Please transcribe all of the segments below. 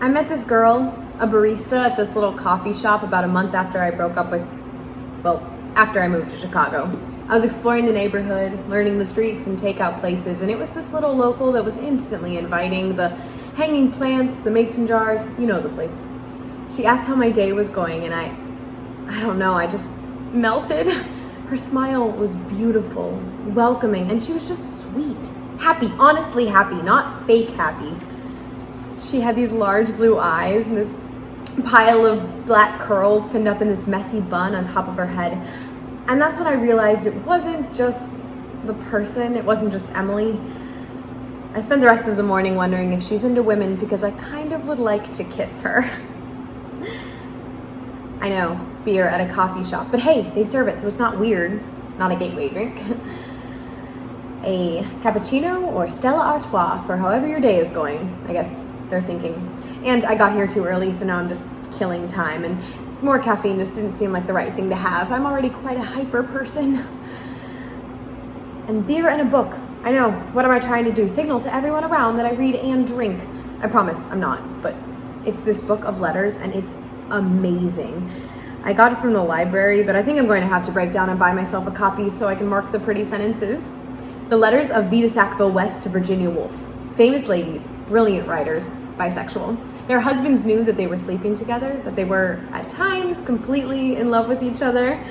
I met this girl, a barista at this little coffee shop about a month after I broke up with, after I moved to Chicago. I was exploring the neighborhood, learning the streets and takeout places, and it was this little local that was instantly inviting. The hanging plants, the mason jars, you know the place. She asked how my day was going, and I don't know, I just melted. Her smile was beautiful, welcoming, and she was just sweet, happy, honestly happy, not fake happy. She had these large blue eyes and this pile of black curls pinned up in this messy bun on top of her head. And that's when I realized it wasn't just the person, it wasn't just Emily. I spent the rest of the morning wondering if she's into women because I kind of would like to kiss her. I know, beer at a coffee shop, but hey, they serve it, so it's not weird. Not a gateway drink. A cappuccino or Stella Artois for however your day is going, I guess they're thinking. And I got here too early, so now I'm just killing time, and more caffeine just didn't seem like the right thing to have. I'm already quite a hyper person. And beer and a book. I know, what am I trying to do? Signal to everyone around that I read and drink. I promise I'm not, but it's this book of letters and it's amazing. I got it from the library, but I think I'm going to have to break down and buy myself a copy so I can mark the pretty sentences. The letters of Vita Sackville West to Virginia Woolf. Famous ladies, brilliant writers, bisexual. Their husbands knew that they were sleeping together, that they were, at times, completely in love with each other.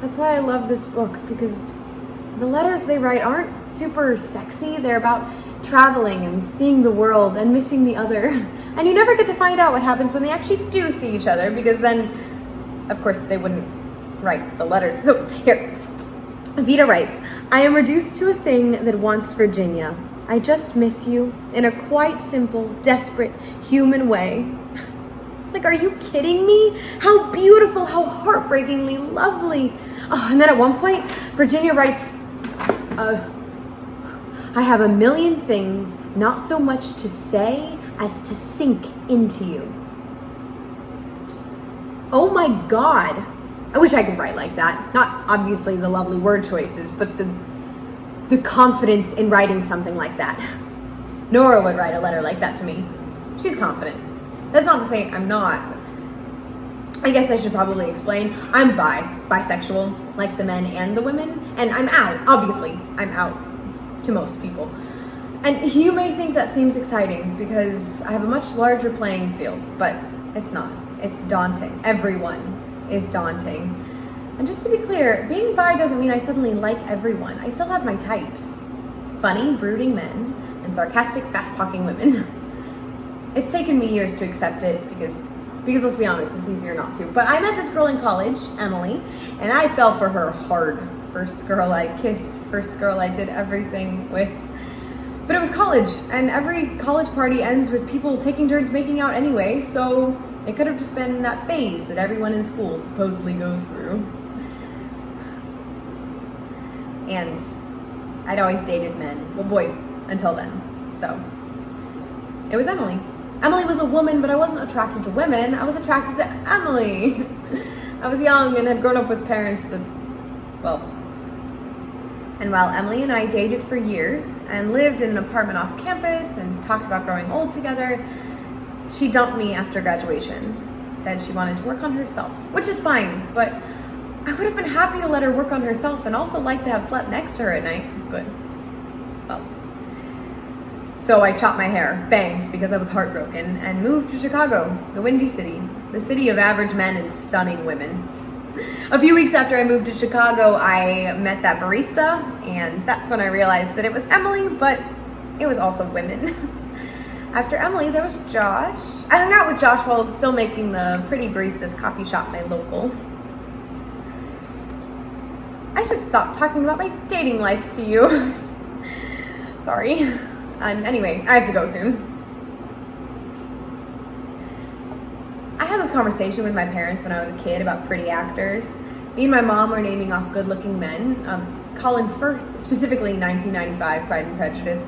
That's why I love this book, because the letters they write aren't super sexy. They're about traveling and seeing the world and missing the other. And you never get to find out what happens when they actually do see each other, because then, of course, they wouldn't write the letters. So, here. Vita writes, I am reduced to a thing that wants Virginia. I just miss you in a quite simple, desperate, human way. Like, are you kidding me? How beautiful, how heartbreakingly lovely. Oh, and then at one point, Virginia writes, I have a million things, not so much to say as to sink into you. Oh my God. I wish I could write like that. Not obviously the lovely word choices, but the confidence in writing something like that. Nora would write a letter like that to me. She's confident. That's not to say I'm not. I guess I should probably explain. I'm bisexual, like the men and the women, and I'm out. Obviously, I'm out to most people. And you may think that seems exciting because I have a much larger playing field, but it's not. It's daunting. Everyone is daunting. And just to be clear, being bi doesn't mean I suddenly like everyone. I still have my types. Funny, brooding men, and sarcastic, fast-talking women. It's taken me years to accept it because let's be honest, it's easier not to. But I met this girl in college, Emily, and I fell for her hard. First girl I kissed, first girl I did everything with. But it was college, and every college party ends with people taking turns making out anyway, so it could have just been that phase that everyone in school supposedly goes through. And I'd always dated men, well, boys, until then. So it was Emily. Emily was a woman, but I wasn't attracted to women. I was attracted to Emily. I was young and had grown up with parents that, and while Emily and I dated for years and lived in an apartment off campus and talked about growing old together, she dumped me after graduation. Said she wanted to work on herself, which is fine, but I would have been happy to let her work on herself and also like to have slept next to her at night, but, So I chopped my hair, bangs, because I was heartbroken, and moved to Chicago, the Windy City, the city of average men and stunning women. A few weeks after I moved to Chicago, I met that barista, and that's when I realized that it was Emily, but it was also women. After Emily, there was Josh. I hung out with Josh while still making the Pretty Barista's coffee shop my local. I should stop talking about my dating life to you. Sorry. Anyway, I have to go soon. I had this conversation with my parents when I was a kid about pretty actors. Me and my mom were naming off good-looking men. Colin Firth, specifically 1995 Pride and Prejudice.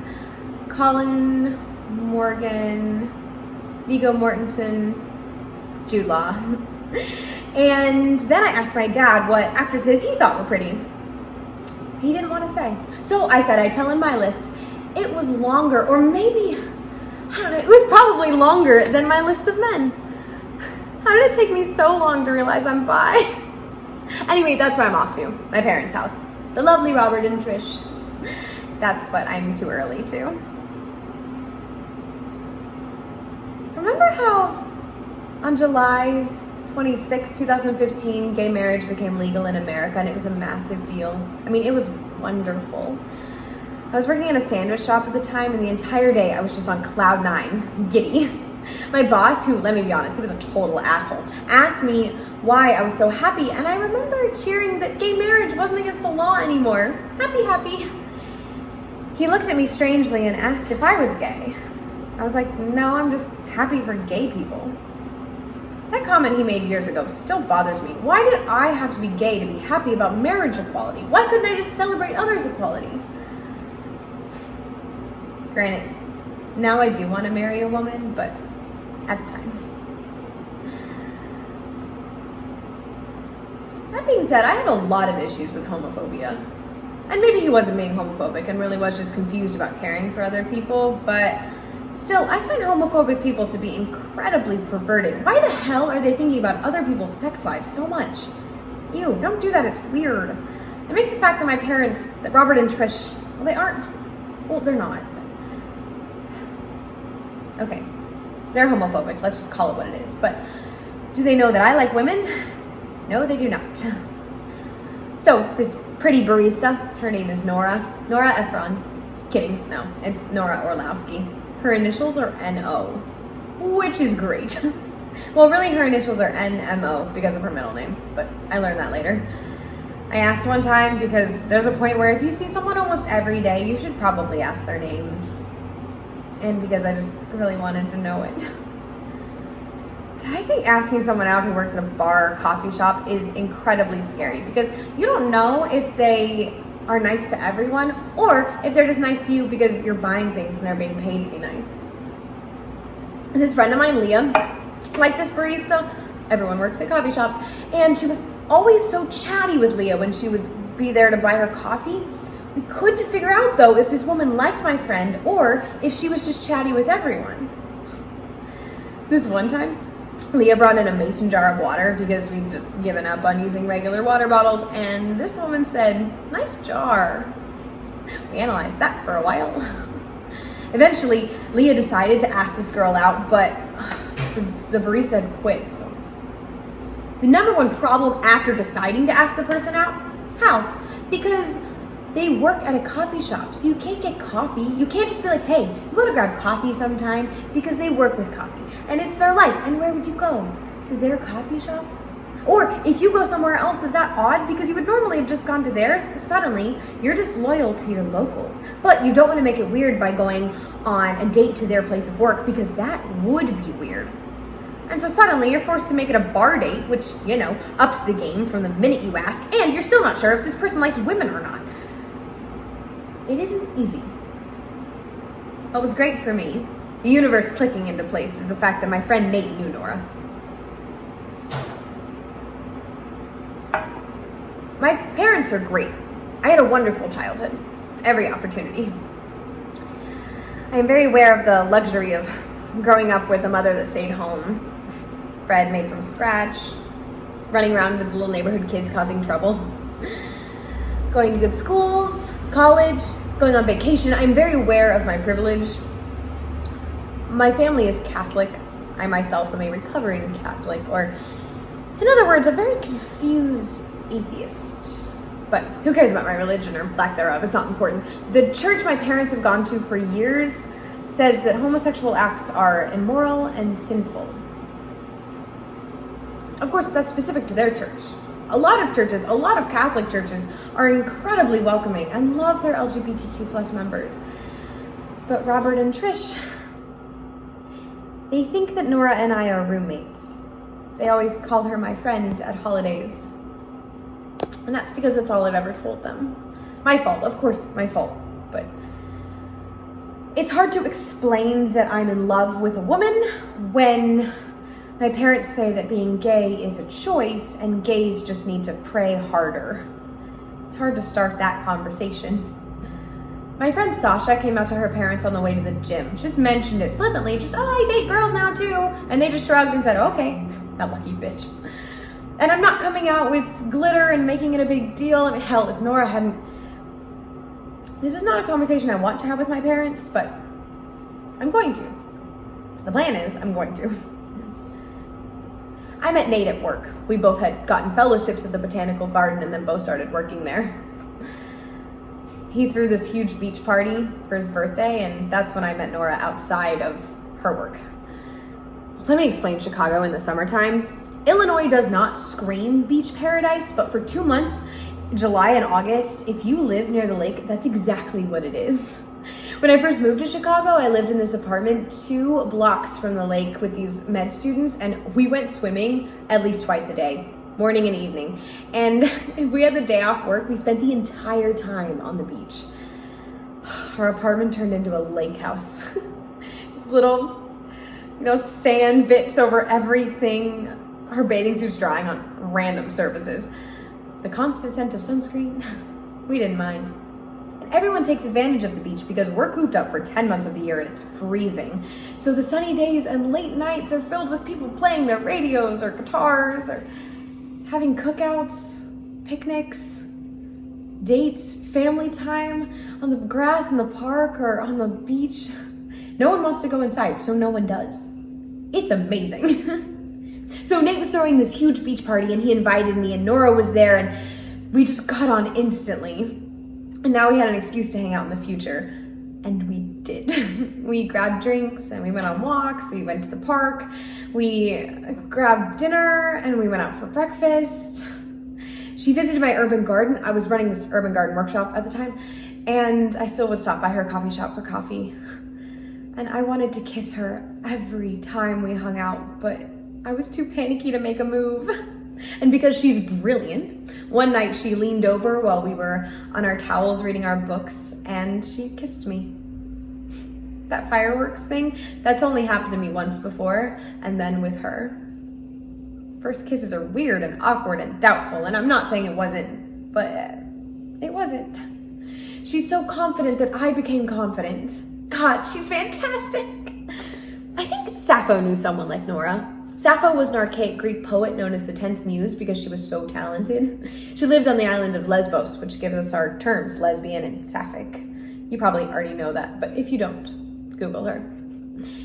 Colin, Morgan, Viggo Mortensen, Jude Law. And then I asked my dad what actresses he thought were pretty. He didn't want to say. So I said I'd tell him my list. It was longer, or maybe I don't know, it was probably longer than my list of men. How did it take me so long to realize I'm bi? Anyway, that's where I'm off to, my parents' house. The lovely Robert and Trish. That's what I'm too early to. Remember how on July 26, 2015, gay marriage became legal in America and it was a massive deal? I mean, it was wonderful. I was working in a sandwich shop at the time and the entire day I was just on cloud nine, giddy. My boss, who, let me be honest, he was a total asshole, asked me why I was so happy, and I remember cheering that gay marriage wasn't against the law anymore. Happy, happy. He looked at me strangely and asked if I was gay. I was like, no, I'm just happy for gay people. That comment he made years ago still bothers me. Why did I have to be gay to be happy about marriage equality? Why couldn't I just celebrate others' equality? Granted, now I do want to marry a woman, but at the time. That being said, I have a lot of issues with homophobia. And maybe he wasn't being homophobic and really was just confused about caring for other people, but still, I find homophobic people to be incredibly perverted. Why the hell are they thinking about other people's sex lives so much? Ew, don't do that, it's weird. It makes the fact that my parents, that Robert and Trish, well, they aren't, well, they're not. Okay, they're homophobic, let's just call it what it is. But do they know that I like women? No, they do not. So, this pretty barista, her name is Nora. Nora Ephron. Kidding, no, it's Nora Orlowski. Her initials are N-O, which is great. Well, really her initials are N-M-O because of her middle name, but I learned that later. I asked one time because there's a point where if you see someone almost every day, you should probably ask their name. And because I just really wanted to know it. I think asking someone out who works at a bar or coffee shop is incredibly scary because you don't know if they are nice to everyone or if they're just nice to you because you're buying things and they're being paid to be nice. This friend of mine, Leah, like this barista, everyone works at coffee shops, and she was always so chatty with Leah when she would be there to buy her coffee. We couldn't figure out though if this woman liked my friend or if she was just chatty with everyone. This one time, Leah brought in a mason jar of water because we'd just given up on using regular water bottles, and this woman said, "Nice jar." We analyzed that for a while. Eventually, Leah decided to ask this girl out, but the barista had quit, so. The number one problem after deciding to ask the person out? How? Because they work at a coffee shop, so you can't get coffee. You can't just be like, hey, you want to grab coffee sometime? Because they work with coffee, and it's their life. And where would you go? To their coffee shop? Or if you go somewhere else, is that odd? Because you would normally have just gone to theirs. So suddenly, you're disloyal to your local. But you don't want to make it weird by going on a date to their place of work, because that would be weird. And so suddenly you're forced to make it a bar date, which, you know, ups the game from the minute you ask, and you're still not sure if this person likes women or not. It isn't easy. What was great for me, the universe clicking into place, is the fact that my friend Nate knew Nora. My parents are great. I had a wonderful childhood, every opportunity. I am very aware of the luxury of growing up with a mother that stayed home, bread made from scratch, running around with little neighborhood kids causing trouble, going to good schools, college, going on vacation. I'm very aware of my privilege. My family is Catholic. I myself am a recovering Catholic, or in other words, a very confused atheist. But who cares about my religion or lack thereof? It's not important. The church my parents have gone to for years says that homosexual acts are immoral and sinful. Of course, that's specific to their church. A lot of churches, a lot of Catholic churches are incredibly welcoming and love their LGBTQ plus members. But Robert and Trish, they think that Nora and I are roommates. They always call her my friend at holidays. And that's because that's all I've ever told them. My fault, of course, my fault. But it's hard to explain that I'm in love with a woman when my parents say that being gay is a choice and gays just need to pray harder. It's hard to start that conversation. My friend Sasha came out to her parents on the way to the gym. She just mentioned it flippantly, just, oh, I date girls now too. And they just shrugged and said, okay, that lucky bitch. And I'm not coming out with glitter and making it a big deal. I mean, hell, if Nora hadn't... This is not a conversation I want to have with my parents, but I'm going to. The plan is I'm going to. I met Nate at work. We both had gotten fellowships at the botanical garden and then both started working there. He threw this huge beach party for his birthday, and that's when I met Nora outside of her work. Let me explain Chicago in the summertime. Illinois does not scream beach paradise, but for 2 months, July and August, if you live near the lake, that's exactly what it is. When I first moved to Chicago, I lived in this apartment 2 blocks from the lake with these med students, and we went swimming at least twice a day. Morning and evening. And if we had the day off work, we spent the entire time on the beach. Our apartment turned into a lake house. Just little, sand bits over everything. Our bathing suits drying on random surfaces. The constant scent of sunscreen, we didn't mind. And everyone takes advantage of the beach because we're cooped up for 10 months of the year and it's freezing. So the sunny days and late nights are filled with people playing their radios or guitars or having cookouts, picnics, dates, family time on the grass in the park or on the beach. No one wants to go inside, so no one does. It's amazing. So Nate was throwing this huge beach party and he invited me and Nora was there and we just got on instantly. And now we had an excuse to hang out in the future. And we did. We grabbed drinks and we went on walks, we went to the park, we grabbed dinner and we went out for breakfast. She visited my urban garden. I was running this urban garden workshop at the time and I still would stop by her coffee shop for coffee. And I wanted to kiss her every time we hung out, but I was too panicky to make a move. And because she's brilliant, one night she leaned over while we were on our towels reading our books and she kissed me. That fireworks thing, that's only happened to me once before, and then with her. First kisses are weird and awkward and doubtful, and I'm not saying it wasn't, but it wasn't. She's so confident that I became confident. God, she's fantastic. I think Sappho knew someone like Nora. Sappho was an archaic Greek poet known as the 10th Muse because she was so talented. She lived on the island of Lesbos, which gives us our terms, lesbian and sapphic. You probably already know that, but if you don't, Google her.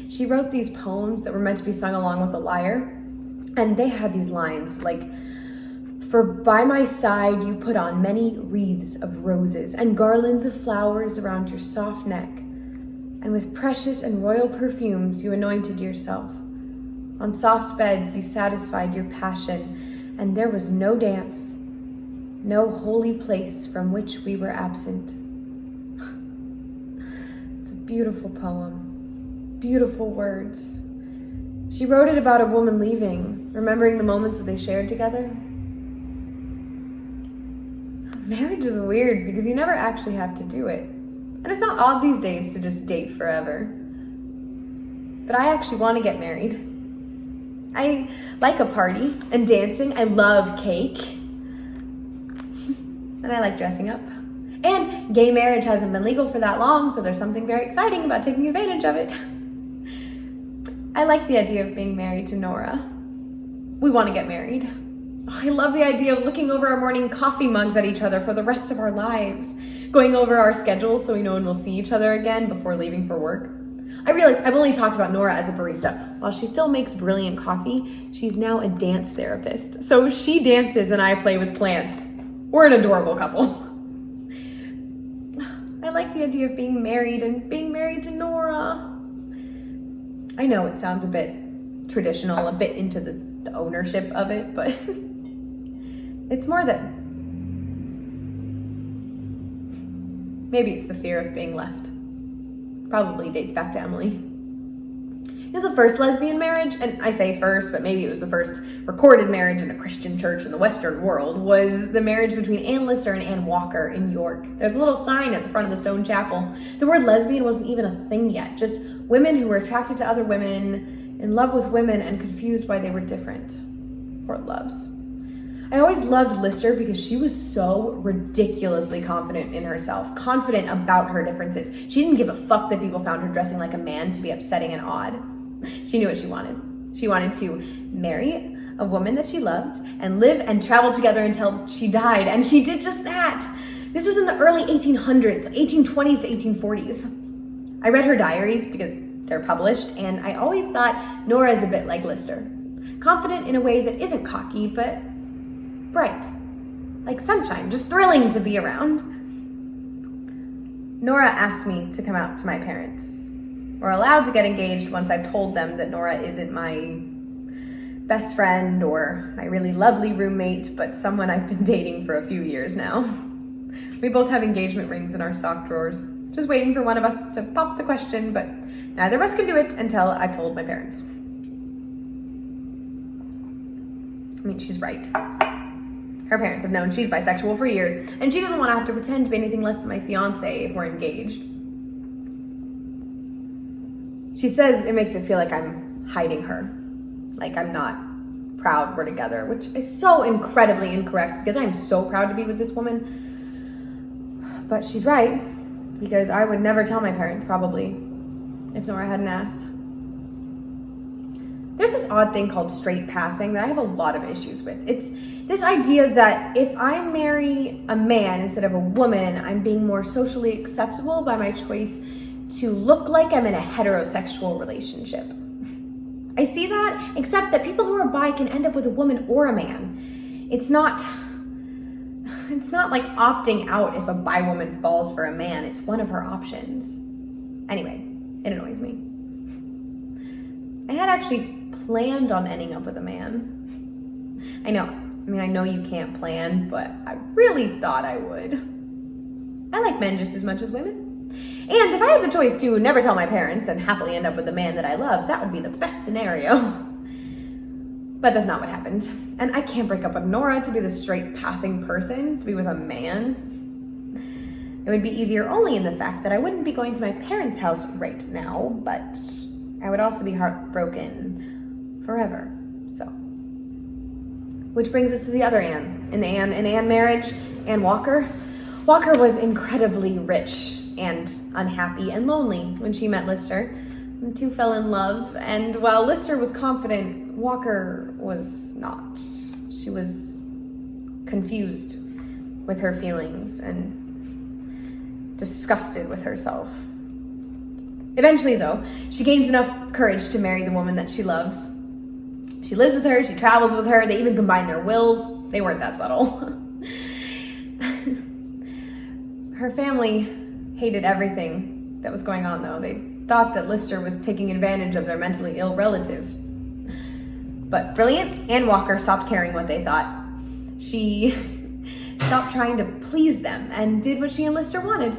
She wrote these poems that were meant to be sung along with a lyre, and they had these lines like, "For by my side you put on many wreaths of roses and garlands of flowers around your soft neck, and with precious and royal perfumes you anointed yourself. On soft beds you satisfied your passion, and there was no dance, no holy place from which we were absent." It's a beautiful poem, beautiful words. She wrote it about a woman leaving, remembering the moments that they shared together. Marriage is weird because you never actually have to do it. And it's not odd these days to just date forever. But I actually want to get married. I like a party and dancing. I love cake. And I like dressing up. And gay marriage hasn't been legal for that long, so there's something very exciting about taking advantage of it. I like the idea of being married to Nora. We want to get married. I love the idea of looking over our morning coffee mugs at each other for the rest of our lives, going over our schedules so we know when we'll see each other again before leaving for work. I realize I've only talked about Nora as a barista. While she still makes brilliant coffee, she's now a dance therapist. So she dances and I play with plants. We're an adorable couple. I like the idea of being married and being married to Nora. I know it sounds a bit traditional, a bit into the ownership of it, but it's more that maybe it's the fear of being left. Probably dates back to Emily. You know, the first lesbian marriage, and I say first, but maybe it was the first recorded marriage in a Christian church in the Western world, was the marriage between Ann Lister and Ann Walker in York. There's a little sign at the front of the stone chapel. The word lesbian wasn't even a thing yet, just women who were attracted to other women, in love with women, and confused why they were different. Poor loves. I always loved Lister because she was so ridiculously confident in herself, confident about her differences. She didn't give a fuck that people found her dressing like a man to be upsetting and odd. She knew what she wanted. She wanted to marry a woman that she loved and live and travel together until she died, and she did just that. This was in the early 1800s, 1820s to 1840s. I read her diaries because they're published, and I always thought Nora is a bit like Lister. Confident in a way that isn't cocky, but bright. Like sunshine, just thrilling to be around. Nora asked me to come out to my parents. We're allowed to get engaged once I've told them that Nora isn't my best friend or my really lovely roommate, but someone I've been dating for a few years now. We both have engagement rings in our sock drawers, just waiting for one of us to pop the question, but neither of us can do it until I've told my parents. I mean, she's right. Her parents have known she's bisexual for years, and she doesn't want to have to pretend to be anything less than my fiance if we're engaged. She says it makes it feel like I'm hiding her, like I'm not proud we're together, which is so incredibly incorrect because I'm so proud to be with this woman. But she's right, because I would never tell my parents, probably, if Nora hadn't asked. There's this odd thing called straight passing that I have a lot of issues with. It's this idea that if I marry a man instead of a woman, I'm being more socially acceptable by my choice to look like I'm in a heterosexual relationship. I see that, except that people who are bi can end up with a woman or a man. It's not like opting out if a bi woman falls for a man. It's one of her options. Anyway, it annoys me. I had actually planned on ending up with a man. I know you can't plan, but I really thought I would. I like men just as much as women. And if I had the choice to never tell my parents and happily end up with the man that I love, that would be the best scenario. But that's not what happened. And I can't break up with Nora to be the straight passing person, to be with a man. It would be easier only in the fact that I wouldn't be going to my parents' house right now, but I would also be heartbroken forever, so. Which brings us to the other Anne. In Anne marriage, Anne Walker. Walker was incredibly rich and unhappy and lonely when she met Lister. The two fell in love, and while Lister was confident, Walker was not. She was confused with her feelings and disgusted with herself. Eventually, though, she gains enough courage to marry the woman that she loves. She lives with her, she travels with her, they even combine their wills. They weren't that subtle. Her family hated everything that was going on, though. They thought that Lister was taking advantage of their mentally ill relative. But brilliant Anne Walker stopped caring what they thought. She stopped trying to please them and did what she and Lister wanted.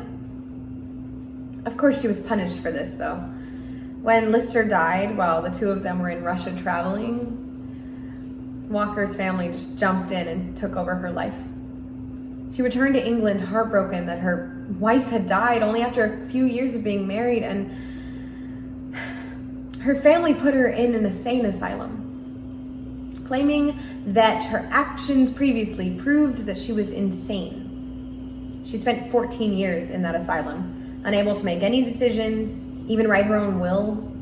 Of course, she was punished for this, though. When Lister died while the two of them were in Russia traveling, Walker's family just jumped in and took over her life. She returned to England heartbroken that her wife had died only after a few years of being married, and her family put her in an insane asylum, claiming that her actions previously proved that she was insane. She spent 14 years in that asylum, unable to make any decisions, even write her own will.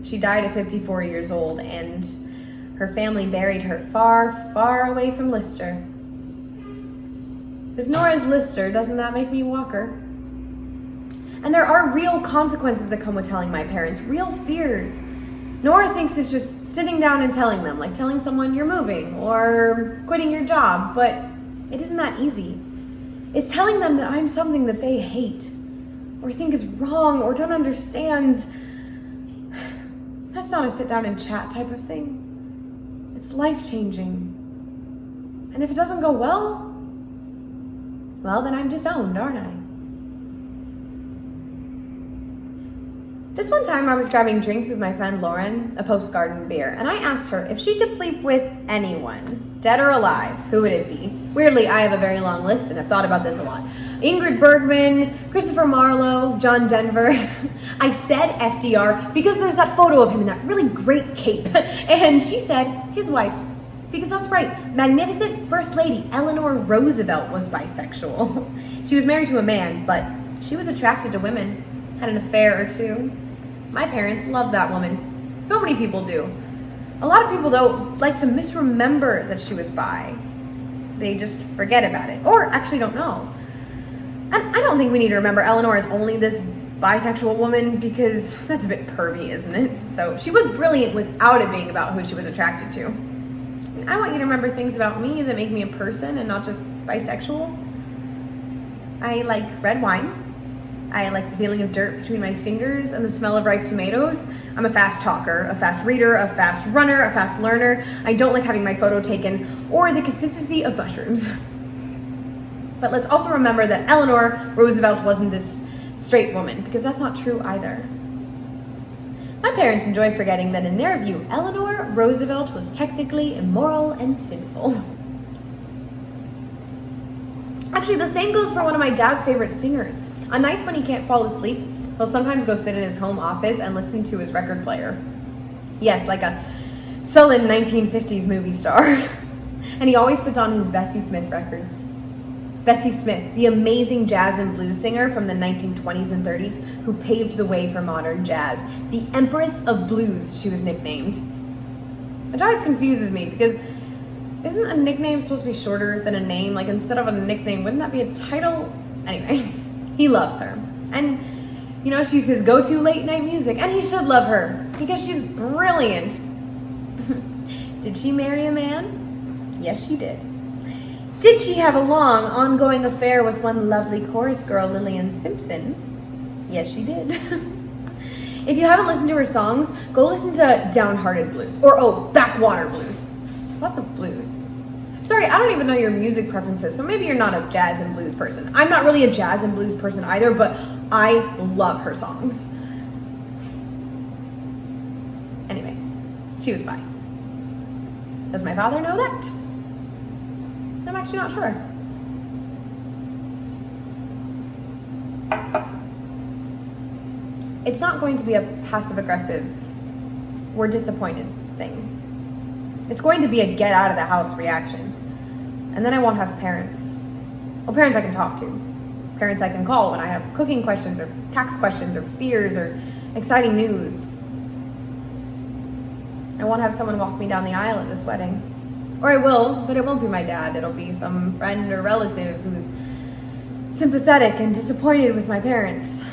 She died at 54 years old, and her family buried her far, far away from Lister. If Nora's Lister, doesn't that make me Walker? And there are real consequences that come with telling my parents, real fears. Nora thinks it's just sitting down and telling them, like telling someone you're moving or quitting your job, but it isn't that easy. It's telling them that I'm something that they hate or think is wrong or don't understand. That's not a sit down and chat type of thing. It's life-changing. And if it doesn't go well, then I'm disowned, aren't I? This one time I was grabbing drinks with my friend Lauren, a post-garden beer, and I asked her if she could sleep with anyone, dead or alive, who would it be? Weirdly, I have a very long list and I've thought about this a lot. Ingrid Bergman, Christopher Marlowe, John Denver. I said FDR because there's that photo of him in that really great cape. And she said his wife. Because that's right, magnificent First Lady Eleanor Roosevelt was bisexual. She was married to a man, but she was attracted to women, had an affair or two. My parents loved that woman. So many people do. A lot of people, though, like to misremember that she was bi. They just forget about it, or actually don't know. And I don't think we need to remember Eleanor as only this bisexual woman, because that's a bit pervy, isn't it? So she was brilliant without it being about who she was attracted to. I want you to remember things about me that make me a person and not just bisexual. I like red wine. I like the feeling of dirt between my fingers and the smell of ripe tomatoes. I'm a fast talker, a fast reader, a fast runner, a fast learner. I don't like having my photo taken or the consistency of mushrooms. But let's also remember that Eleanor Roosevelt wasn't this straight woman, because that's not true either. My parents enjoy forgetting that in their view, Eleanor Roosevelt was technically immoral and sinful. Actually, the same goes for one of my dad's favorite singers. On nights when he can't fall asleep, he'll sometimes go sit in his home office and listen to his record player. Yes, like a sullen 1950s movie star. And he always puts on his Bessie Smith records. Bessie Smith, the amazing jazz and blues singer from the 1920s and 30s who paved the way for modern jazz. The Empress of Blues, she was nicknamed. Which always confuses me, because isn't a nickname supposed to be shorter than a name? Like, instead of a nickname, wouldn't that be a title? Anyway, he loves her. And, you know, she's his go-to late night music, and he should love her, because she's brilliant. Did she marry a man? Yes, she did. Did she have a long, ongoing affair with one lovely chorus girl, Lillian Simpson? Yes, she did. If you haven't listened to her songs, go listen to Downhearted Blues, or Backwater Blues. Lots of blues. Sorry, I don't even know your music preferences, so maybe you're not a jazz and blues person. I'm not really a jazz and blues person either, but I love her songs. Anyway, she was bi. Does my father know that? I'm actually not sure. It's not going to be a passive-aggressive, we're disappointed thing. It's going to be a get-out-of-the-house reaction. And then I won't have parents. Well, parents I can talk to. Parents I can call when I have cooking questions or tax questions or fears or exciting news. I won't have someone walk me down the aisle at this wedding. Or I will, but it won't be my dad. It'll be some friend or relative who's sympathetic and disappointed with my parents.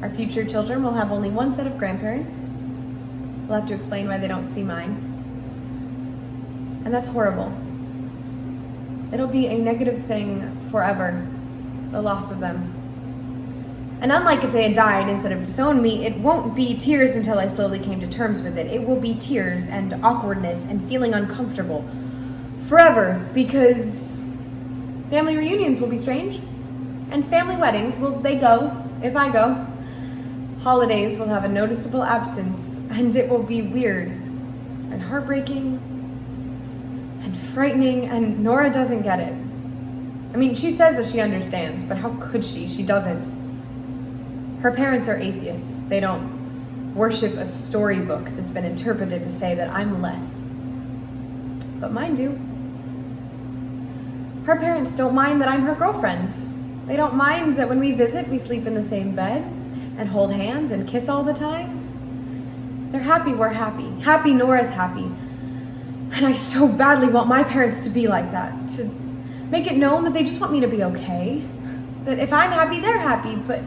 Our future children will have only one set of grandparents. We'll have to explain why they don't see mine. And that's horrible. It'll be a negative thing forever, the loss of them. And unlike if they had died instead of disowned me, it won't be tears until I slowly came to terms with it. It will be tears and awkwardness and feeling uncomfortable forever, because family reunions will be strange, and family weddings, will they go if I go. Holidays will have a noticeable absence, and it will be weird and heartbreaking and frightening, and Nora doesn't get it. I mean, she says that she understands, but how could she? She doesn't. Her parents are atheists. They don't worship a storybook that's been interpreted to say that I'm less. But mine do. Her parents don't mind that I'm her girlfriend. They don't mind that when we visit, we sleep in the same bed and hold hands and kiss all the time. They're happy we're happy. Happy Nora's happy. And I so badly want my parents to be like that, to make it known that they just want me to be okay. That if I'm happy, they're happy, but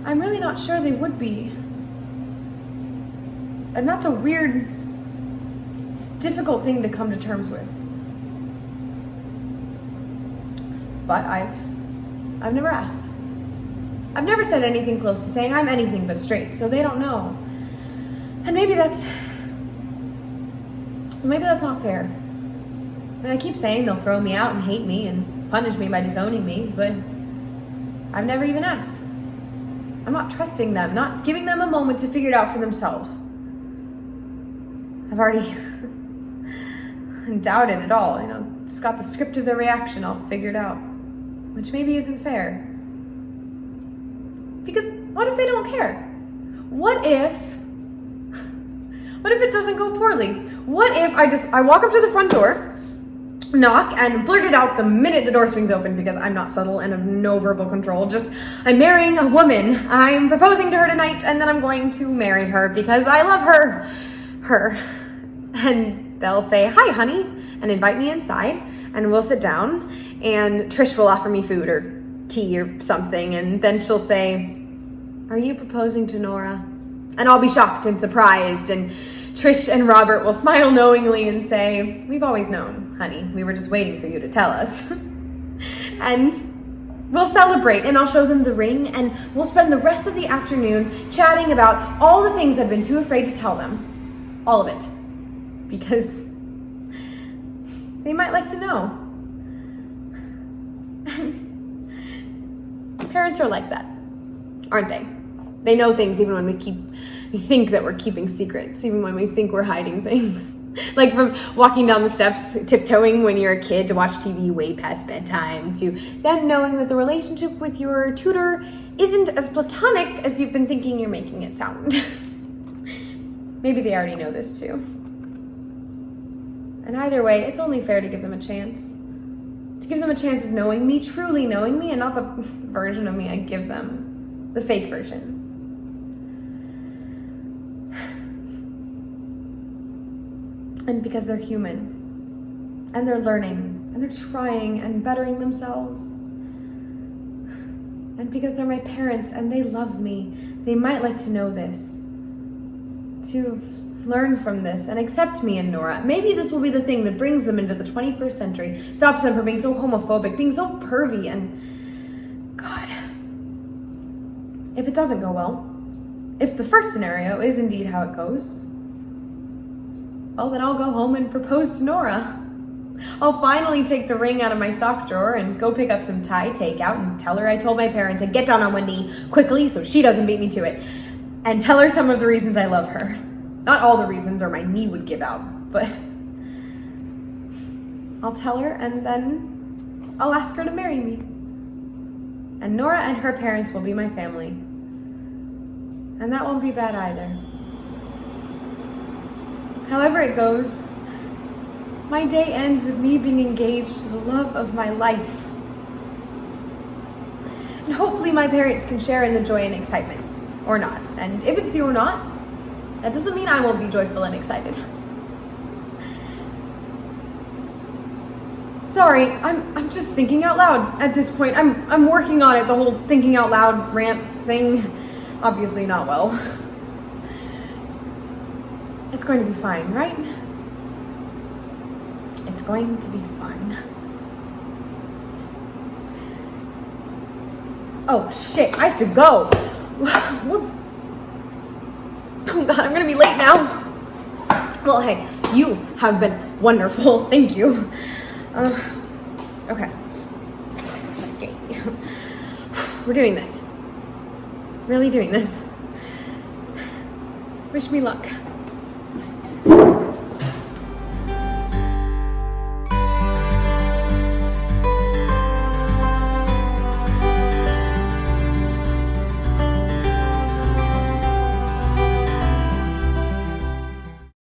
I'm really not sure they would be. And that's a weird, difficult thing to come to terms with. But I've never asked. I've never said anything close to saying I'm anything but straight, so they don't know. And maybe that's not fair. And I keep saying they'll throw me out and hate me and punish me by disowning me, but I've never even asked. I'm not trusting them, not giving them a moment to figure it out for themselves. I've already doubted it all, just got the script of their reaction all figured out, which maybe isn't fair. Because what if they don't care? What if it doesn't go poorly? what if I walk up to the front door, knock, and blurt it out the minute the door swings open, because I'm not subtle and have no verbal control. Just, I'm marrying a woman. I'm proposing to her tonight, and then I'm going to marry her because I love her. And they'll say, "Hi, honey," and invite me inside, and we'll sit down, and Trish will offer me food or tea or something, and then she'll say, "Are you proposing to Nora?" And I'll be shocked and surprised, and Trish and Robert will smile knowingly and say, "We've always known, honey. We were just waiting for you to tell us." And we'll celebrate, and I'll show them the ring, and we'll spend the rest of the afternoon chatting about all the things I've been too afraid to tell them. All of it. Because they might like to know. Parents are like that, aren't they? They know things even when we think that we're keeping secrets, even when we think we're hiding things. Like from walking down the steps, tiptoeing when you're a kid to watch TV way past bedtime, to them knowing that the relationship with your tutor isn't as platonic as you've been thinking you're making it sound. Maybe they already know this too. And either way, it's only fair to give them a chance. To give them a chance of knowing me, truly knowing me, and not the version of me I give them. The fake version. And because they're human, and they're learning, and they're trying and bettering themselves. And because they're my parents and they love me, they might like to know this. To learn from this and accept me and Nora. Maybe this will be the thing that brings them into the 21st century, stops them from being so homophobic, being so pervy, and God. If it doesn't go well, if the first scenario is indeed how it goes, well, then I'll go home and propose to Nora. I'll finally take the ring out of my sock drawer and go pick up some Thai takeout and tell her I told my parent to get down on one knee quickly so she doesn't beat me to it. And tell her some of the reasons I love her. Not all the reasons or my knee would give out, but I'll tell her and then I'll ask her to marry me. And Nora and her parents will be my family. And that won't be bad either. However it goes, my day ends with me being engaged to the love of my life. And hopefully my parents can share in the joy and excitement. Or not. And if it's the or not, that doesn't mean I won't be joyful and excited. Sorry, I'm just thinking out loud at this point. I'm working on it, the whole thinking out loud rant thing. Obviously not well. It's going to be fine, right? It's going to be fine. Oh shit, I have to go. Whoops. Oh God, I'm gonna be late now. Well, hey, you have been wonderful. Thank you. Okay. We're doing this. Really doing this. Wish me luck.